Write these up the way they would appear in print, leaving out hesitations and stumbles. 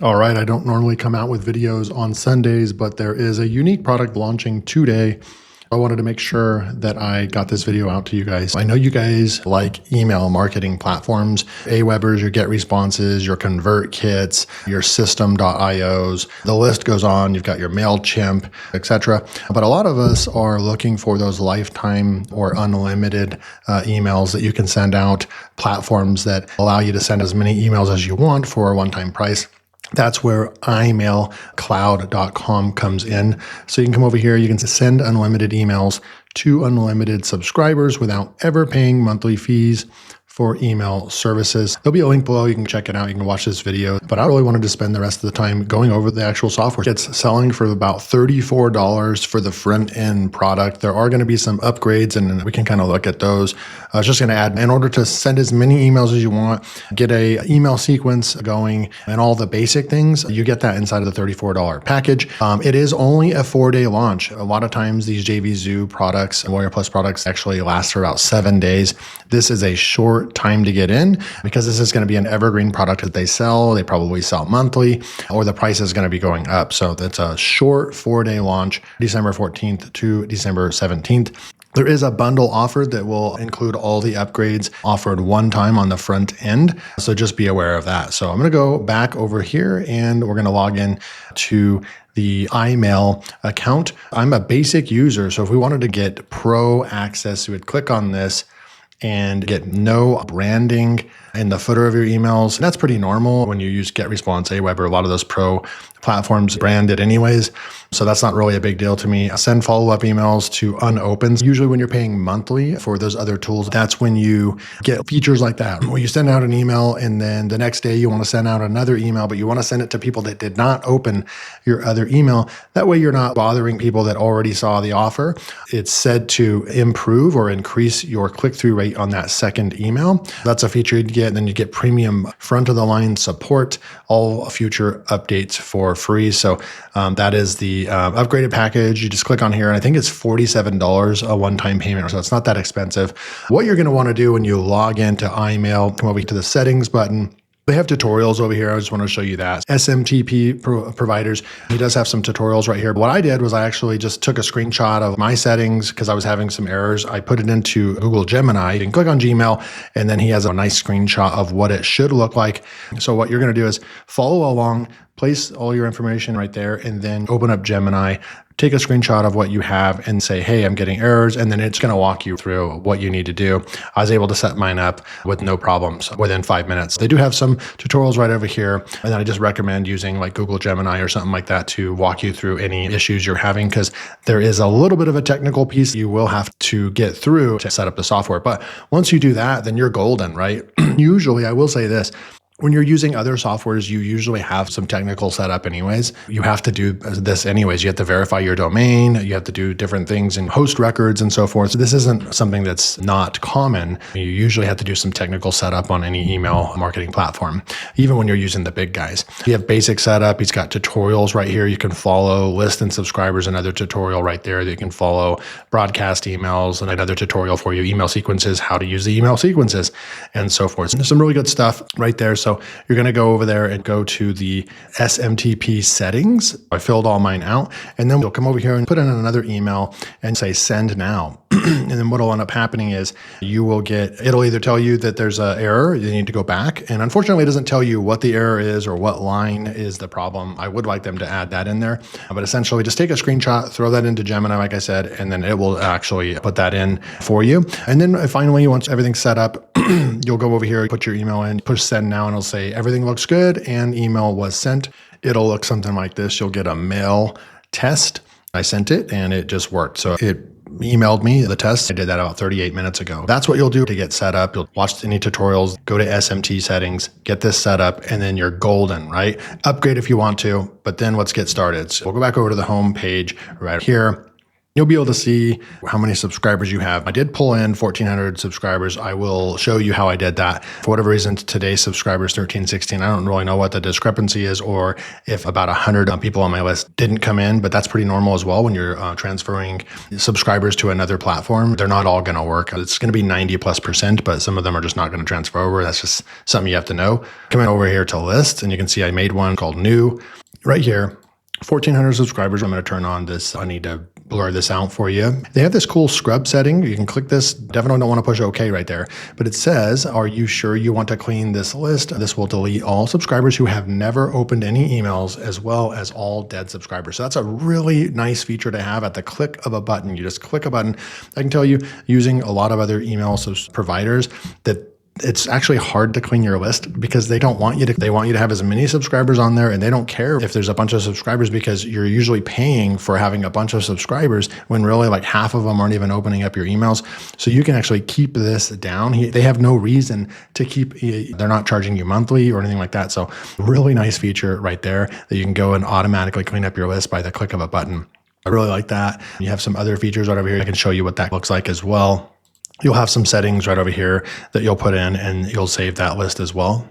All right, I don't normally come out with videos on Sundays, but there is a unique product launching today. I wanted to make sure that I got this video out to you guys. I know you guys like email marketing platforms, AWebers, your GetResponses, your ConvertKits, your System.ios. The list goes on. You've got your MailChimp, etc. But a lot of us are looking for those lifetime or unlimited emails that you can send out, platforms that allow you to send as many emails as you want for a one-time price. That's where imailcloud.com comes in. So you can come over here, you can send unlimited emails to unlimited subscribers without ever paying monthly fees for email services. There'll be a link below. You can check it out. You can watch this video. But I really wanted to spend the rest of the time going over the actual software. It's selling for about $34 for the front end product. There are going to be some upgrades and we can kind of look at those. I was just going to add, in order to send as many emails as you want, get a email sequence going and all the basic things, you get that inside of the $34 package. It is only a 4-day launch. A lot of times these JVZoo products and Warrior Plus products actually last for about 7 days. This is a short time to get in because this is going to be an evergreen product that they sell. They probably sell monthly, or the price is going to be going up. So that's a short 4-day launch, December 14th to December 17th. There is a bundle offer that will include all the upgrades offered one time on the front end. So just be aware of that. So I'm going to go back over here and we're going to log in to the iMail account. I'm a basic user. So if we wanted to get pro access, we would click on this and get no branding in the footer of your emails. And that's pretty normal when you use GetResponse, AWeber. A lot of those pro platforms brand it anyways. So that's not really a big deal to me. Send follow-up emails to unopened. Usually when you're paying monthly for those other tools, that's when you get features like that, where you send out an email and then the next day you want to send out another email, but you want to send it to people that did not open your other email. That way you're not bothering people that already saw the offer. It's said to improve or increase your click-through rate on that second email. That's a feature you'd get. And then you get premium front of the line support, all future updates for free. So that is the upgraded package. You just click on here and I think it's $47 a one-time payment. So it's not that expensive. What you're going to want to do when you log into iMail, come over to the settings button. They have tutorials over here. I just want to show you that. SMTP providers, he does have some tutorials right here. What I did was I actually just took a screenshot of my settings because I was having some errors. I put it into Google Gemini. You can click on Gmail and then he has a nice screenshot of what it should look like. So what you're going to do is follow along, place all your information right there, and then open up Gemini, take a screenshot of what you have and say, hey, I'm getting errors. And then it's going to walk you through what you need to do. I was able to set mine up with no problems within 5 minutes. They do have some tutorials right over here. And then I just recommend using like Google Gemini or something like that to walk you through any issues you're having, because there is a little bit of a technical piece you will have to get through to set up the software. But once you do that, then you're golden, right? Usually, I will say this. When you're using other softwares, you usually have some technical setup anyways. You have to do this anyways. You have to verify your domain. You have to do different things in host records and so forth. So this isn't something that's not common. You usually have to do some technical setup on any email marketing platform, even when you're using the big guys. You have basic setup. He's got tutorials right here. You can follow list and subscribers, another tutorial right there that you can follow, broadcast emails, and another tutorial for you, email sequences, how to use the email sequences, and so forth. So there's some really good stuff right there. So you're going to go over there and go to the SMTP settings. I filled all mine out. And then you'll come over here and put in another email and say send now. And then what will end up happening is it'll either tell you that there's an error, you need to go back. And unfortunately, it doesn't tell you what the error is or what line is the problem. I would like them to add that in there. But essentially, just take a screenshot, throw that into Gemini, like I said, and then it will actually put that in for you. And then finally, once everything's set up, you'll go over here, put your email in, push send now, and it'll say everything looks good and email was sent. It'll look something like this. You'll get a mail test. I sent it and it just worked. So it emailed me the test. I did that about 38 minutes ago. That's what you'll do to get set up. You'll watch any tutorials, go to SMT settings, get this set up, and then you're golden, right? Upgrade if you want to, but then let's get started. So we'll go back over to the home page right here. You'll be able to see how many subscribers you have. I did pull in 1,400 subscribers. I will show you how I did that. For whatever reason, today's subscribers 1316. I don't really know what the discrepancy is, or if about 100 people on my list didn't come in, but that's pretty normal as well when you're transferring subscribers to another platform. They're not all going to work. It's going to be 90+%, but some of them are just not going to transfer over. That's just something you have to know. Coming over here to lists, and you can see I made one called new right here. 1,400 subscribers. I'm going to turn on this. I need to blur this out for you. They have this cool scrub setting. You can click this. Definitely don't want to push OK right there. But it says, are you sure you want to clean this list? This will delete all subscribers who have never opened any emails, as well as all dead subscribers. So that's a really nice feature to have at the click of a button. You just click a button. I can tell you, using a lot of other email providers, that it's actually hard to clean your list because they want you to have as many subscribers on there, and they don't care if there's a bunch of subscribers because you're usually paying for having a bunch of subscribers when really like half of them aren't even opening up your emails. So you can actually keep this down. They have no reason to they're not charging you monthly or anything like that. So really nice feature right there that you can go and automatically clean up your list by the click of a button. I really like that. You have some other features right over here. I can show you what that looks like as well. You'll have some settings right over here that you'll put in, and you'll save that list as well.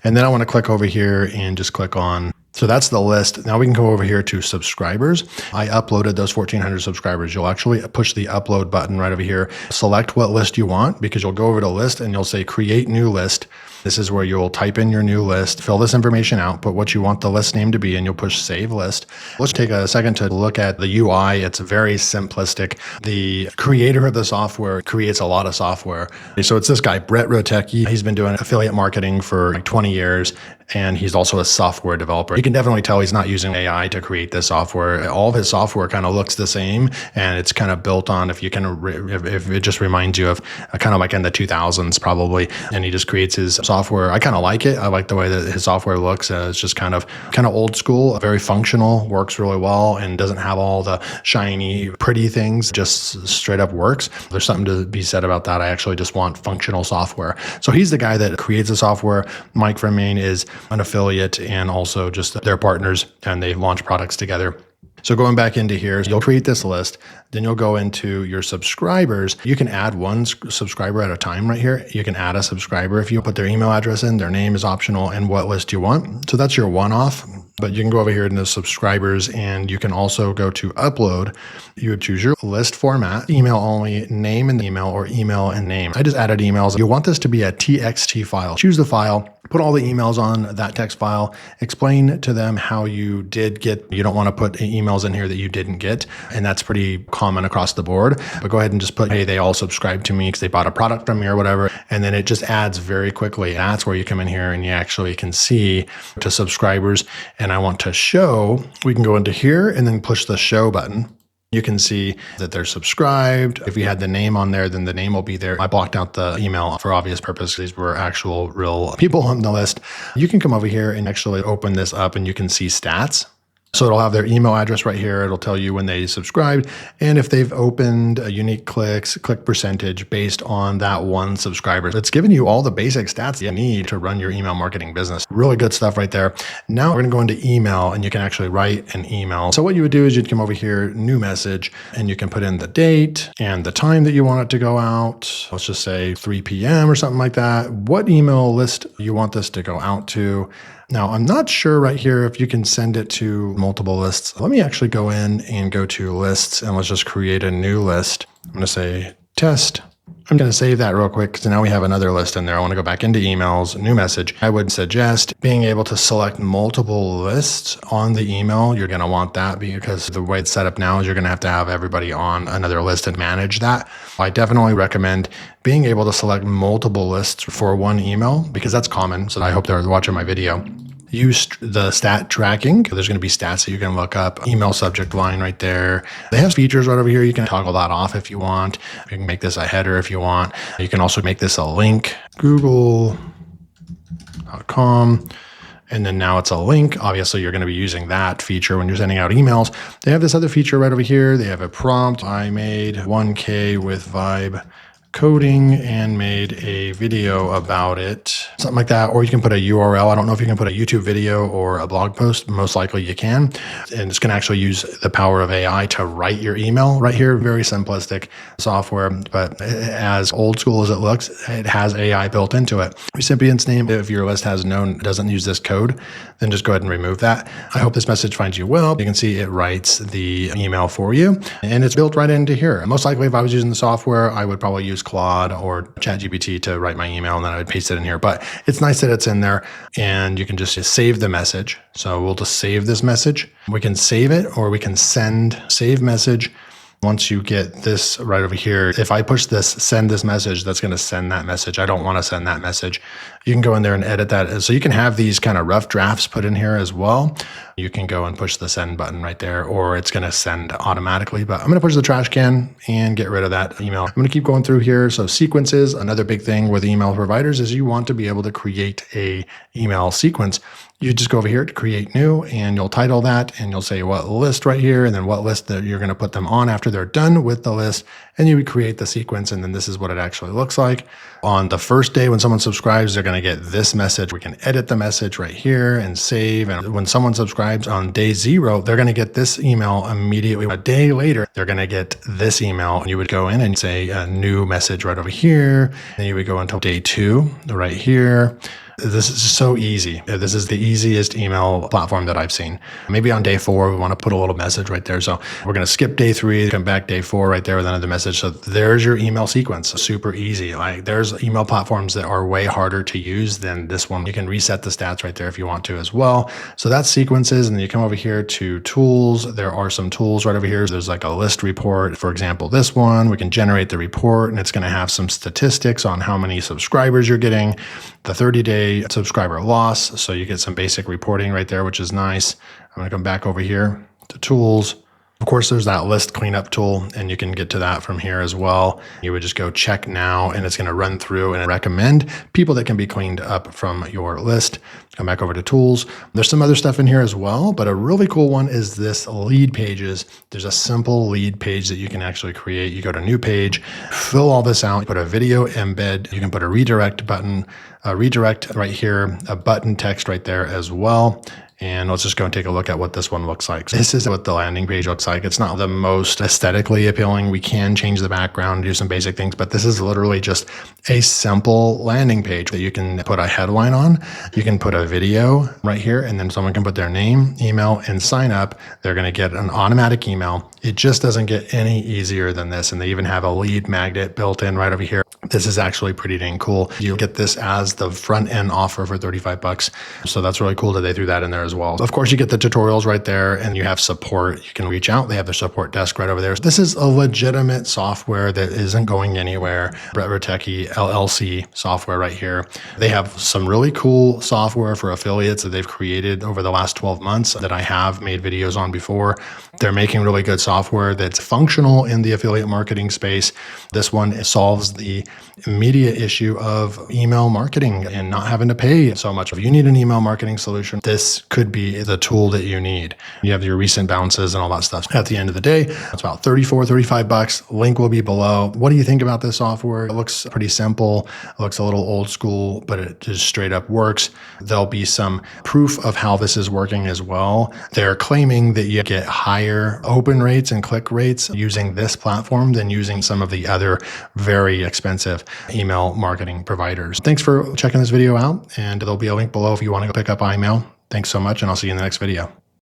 And then I want to click over here and just click on, so that's the list. Now we can go over here to subscribers. I uploaded those 1,400 subscribers. You'll actually push the upload button right over here. Select what list you want, because you'll go over to list and you'll say create new list. This is where you'll type in your new list, fill this information out, put what you want the list name to be, and you'll push save list. Let's take a second to look at the UI. It's very simplistic. The creator of the software creates a lot of software. So it's this guy, Brett Rotecki. He's been doing affiliate marketing for like 20 years, and he's also a software developer. You can definitely tell he's not using AI to create this software. All of his software kind of looks the same, and it's kind of built on, if it just reminds you of kind of like in the 2000s probably, and he just creates his software. I kind of like it. I like the way that his software looks. It's just kind of old school, very functional, works really well, and doesn't have all the shiny, pretty things, just straight up works. There's something to be said about that. I actually just want functional software. So he's the guy that creates the software. Mike from Maine is an affiliate and also just their partners, and they launch products together. So going back into here, you'll create this list, then you'll go into your subscribers. You can add one subscriber at a time right here. You can add a subscriber if you put their email address in, their name is optional, and what list you want. So that's your one-off. But you can go over here in the subscribers, and you can also go to upload. You would choose your list format, email only, name and email, or email and name. I just added emails. You want this to be a TXT file. Choose the file, put all the emails on that text file, explain to them how you don't want to put emails in here that you didn't get. And that's pretty common across the board. But go ahead and just put, hey, they all subscribed to me because they bought a product from me or whatever. And then it just adds very quickly. That's where you come in here and you actually can see to subscribers. And I want to show, we can go into here and then push the show button. You can see that they're subscribed. If we had the name on there, then the name will be there. I blocked out the email for obvious purposes. These were actual real people on the list. You can come over here and actually open this up, and you can see stats. So it'll have their email address right here. It'll tell you when they subscribed and if they've opened unique clicks, click percentage based on that one subscriber. It's giving you all the basic stats you need to run your email marketing business. Really good stuff right there. Now we're going to go into email, and you can actually write an email. So what you would do is you'd come over here, new message, and you can put in the date and the time that you want it to go out. Let's just say 3 p.m. or something like that. What email list you want this to go out to. Now, I'm not sure right here if you can send it to multiple lists. Let me actually go in and go to lists, and let's just create a new list. I'm going to say test. I'm going to save that real quick because now we have another list in there. I want to go back into emails, new message. I would suggest being able to select multiple lists on the email. You're going to want that because the way it's set up now is you're going to have everybody on another list and manage that. I definitely recommend being able to select multiple lists for one email because that's common. So I hope they're watching my video. Use the stat tracking. There's going to be stats that you can look up. Email subject line right there. They have features right over here. You can toggle that off if you want. You can make this a header if you want. You can also make this a link. Google.com. And then now it's a link. Obviously, you're going to be using that feature when you're sending out emails. They have this other feature right over here. They have a prompt. I made 1K with Vibe coding and made a video about it, something like that. Or you can put a URL. I don't know if you can put a YouTube video or a blog post. Most likely you can. And it's going to actually use the power of AI to write your email right here. Very simplistic software, but as old school as it looks, it has AI built into it. Recipient's name, if your list doesn't use this code, then just go ahead and remove that. I hope this message finds you well. You can see it writes the email for you, and it's built right into here. Most likely, if I was using the software, I would probably use Claude or ChatGPT to write my email, and then I would paste it in here. But it's nice that it's in there, and you can just save the message. So we'll just save this message. We can save it, or we can save message. Once you get this right over here, if I push this, send this message, that's going to send that message. I don't want to send that message. You can go in there and edit that. So you can have these kind of rough drafts put in here as well. You can go and push the send button right there, or it's going to send automatically. But I'm going to push the trash can and get rid of that email. I'm going to keep going through here. So sequences, another big thing with email providers is you want to be able to create a email sequence. You just go over here to create new, and you'll title that, and you'll say what list right here, and then what list that you're going to put them on after they're done with the list, and you would create the sequence, and then this is what it actually looks like. On the first day when someone subscribes, they're going to get this message. We can edit the message right here and save, and when someone subscribes on day 0, they're going to get this email immediately. A day later, they're going to get this email, and you would go in and say a new message right over here, and you would go until day 2 right here. This is so easy. This is the easiest email platform that I've seen. Maybe on day 4, we want to put a little message right there. So we're going to skip day 3, come back day 4 right there with another message. So there's your email sequence. Super easy. Like there's email platforms that are way harder to use than this one. You can reset the stats right there if you want to as well. So that's sequences. And then you come over here to tools. There are some tools right over here. There's like a list report. For example, this one, we can generate the report, and it's going to have some statistics on how many subscribers you're getting, the 30-day subscriber loss. So you get some basic reporting right there, which is nice. I'm going to come back over here to tools. Of course, there's that list cleanup tool, and you can get to that from here as well. You would just go check now, and it's going to run through and recommend people that can be cleaned up from your list. Come back over to tools. There's some other stuff in here as well, but a really cool one is this lead pages. There's a simple lead page that you can actually create. You go to new page, fill all this out, put a video embed. You can put a redirect button, a redirect right here, a button text right there as well. And let's just go and take a look at what this one looks like. So this is what the landing page looks like. It's not the most aesthetically appealing. We can change the background, do some basic things, but this is literally just a simple landing page that you can put a headline on. You can put a video right here, and then someone can put their name, email, and sign up. They're going to get an automatic email. It just doesn't get any easier than this. And they even have a lead magnet built in right over here. This is actually pretty dang cool. You get this as the front end offer for $35. So that's really cool that they threw that in there as well. Of course, you get the tutorials right there, and you have support. You can reach out. They have their support desk right over there. This is a legitimate software that isn't going anywhere. Brett Vertecki LLC software right here. They have some really cool software for affiliates that they've created over the last 12 months that I have made videos on before. They're making really good software that's functional in the affiliate marketing space. This one solves the immediate issue of email marketing and not having to pay so much. If you need an email marketing solution, this could be the tool that you need. You have your recent bounces and all that stuff. At the end of the day, it's about $35. Link will be below. What do you think about this software? It looks pretty simple. It looks a little old school, but it just straight up works. There'll be some proof of how this is working as well. They're claiming that you get higher open rates and click rates using this platform than using some of the other very expensive email marketing providers. Thanks for checking this video out, and there'll be a link below if you want to go pick up email. Thanks so much, and I'll see you in the next video.